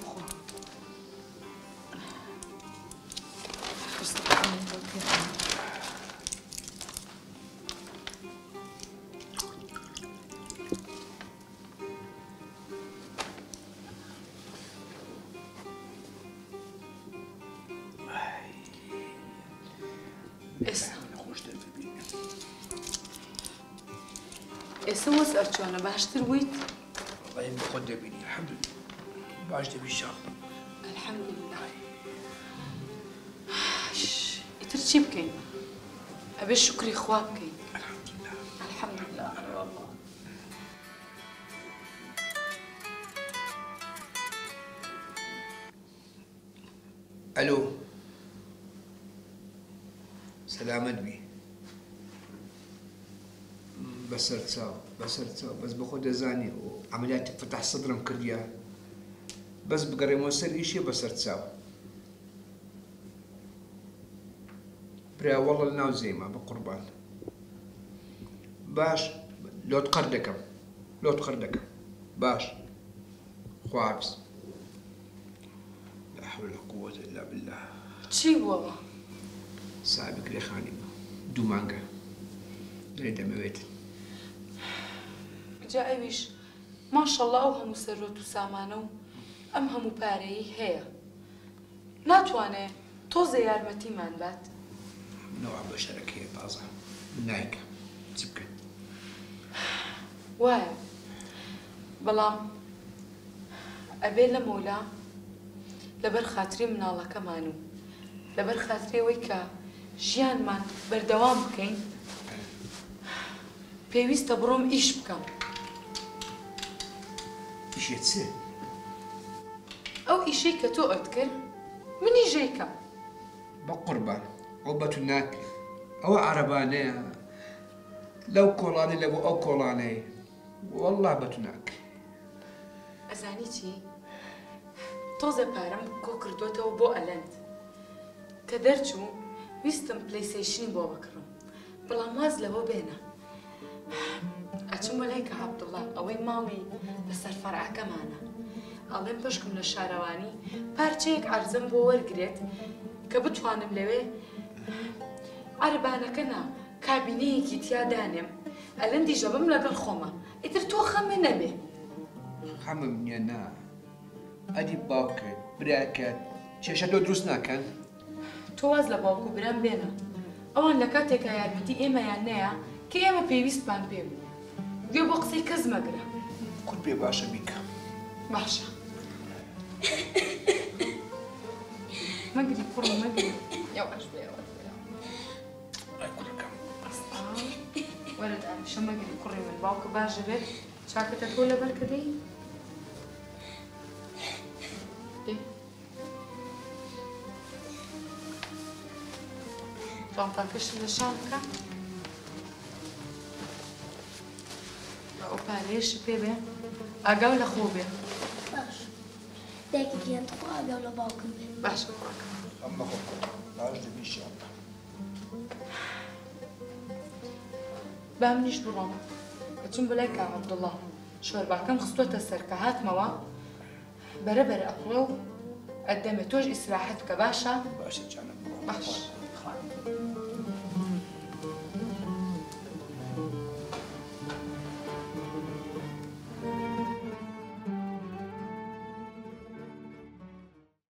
بخۆ. ئێستا وەزعت چۆنە؟ باشتر بوویت؟ وەڵی بە خۆت دەبینی الحەمدولله باش دەبی شاڵ. الحەمدولله. ئیتر چی بکەین؟ ئەبێ شکری خوا بکەین. الحەمدولله. الحەمدولله والله. ئەلۆ سەلامەت بی. بەسەر چاو بەس بە خۆ دەزانی و عەمەلیاتی فتح سەدرم کردیە بەس بگەڕێمەوە سەر ئیشێ بەسەر چاو. برا وەڵە لەناو زەیما بە قوربان. باش لۆت قەر دەکەم باش خوابس. لا حول ولا قوة إلا بالله. چی بووە؟ سابق لێخانی بوو 2 مانگە لێ دەمەوێت. جا ئەویش ماشەڵڵا ئەو هەموو سەرۆت و سامانە و ئەم هەموو پارەیی هەیە. ناتوانێ تۆزە یارمەتیمان بات. نەوە بە شەرەک هەیە تازە نایکە چی بکەین؟ وایە بەڵام ئەبێ لە مۆلا لەبەر خاتری مناڵەکەمان و لەبەر خاترێەوەی کە ژیانمان بەردەوام بکەین پێویستە بڕۆم ئیش بکەم. ئیشێ چێ؟ ئەو ئیشەی کە تۆ ئەت کرد منی ژێیکە. بە قوربان ئەو بەتو ناکرێ ئەوە عەرەبانەیە لەو کۆڵانەی لە بۆ ئەو کۆڵانەی وەڵڵا بەتو ناکرێ. ئەزانی چی؟ تۆزە پارەم کۆ کردوێتەوە بۆ ئەلەند کە دەرچوو ویستم پلەیستەیشنی بۆ بکڕم بەڵام واز لەوە بێنە. ئەچم بە لای کە عەبدوڵڵا ئەوەی ماڵی لەسەر فەرعەکەمانە ئەڵێم پشکم لە شارەوانی پارچەیەک عەرزەم بۆ وەرگرێت کە بتوانم لەوێ عەربانەکە نا کابینەیەکی تیا دانێم ئەلەندی ژەبم لەگەڵ خۆمە ئیتر تۆ خەمە نەبێ. خەمم نییە نا ئەدی باوکت براکەت کێشە تۆ دروست ناکەن. تۆ واز لە باوک و برام بێنە ئەوان لە کاتێکە یارمەتی ئێمەیان نەیە کە ئێمە پێویستمان پێ بوو. گوێ بۆ قسەی کەس مەگرە. قورت پێ باشە بیکە. باشە. مەگری کوڕم مەگری. یاواش بێ یاواش بێ. ئای کوڕەکەم. وەرە دانیشە مەگری کوڕی من باوکە باشە بێت چاکەتە تۆ لەبەر کە دەی؟ چانتاکەشت لە شان بکە. ئەو پارەیەش پێ بێ ئاگاو لە خۆ بێ. باش دایکی گیان خۆ ئاگاو لە باوکم بێ. باشە کوڕەکەم. ئەمە خۆ باش دەبی شان. با منیش بڕۆم بچم بەلای کاک عەبدوڵڵا شۆرباکەم خستۆتە سەر کە هاتمەوە بەرەبەر ئەقڵە و ئەدەمێ تۆش ئیسراحەت بکە باشە؟ باشە جانم. باش.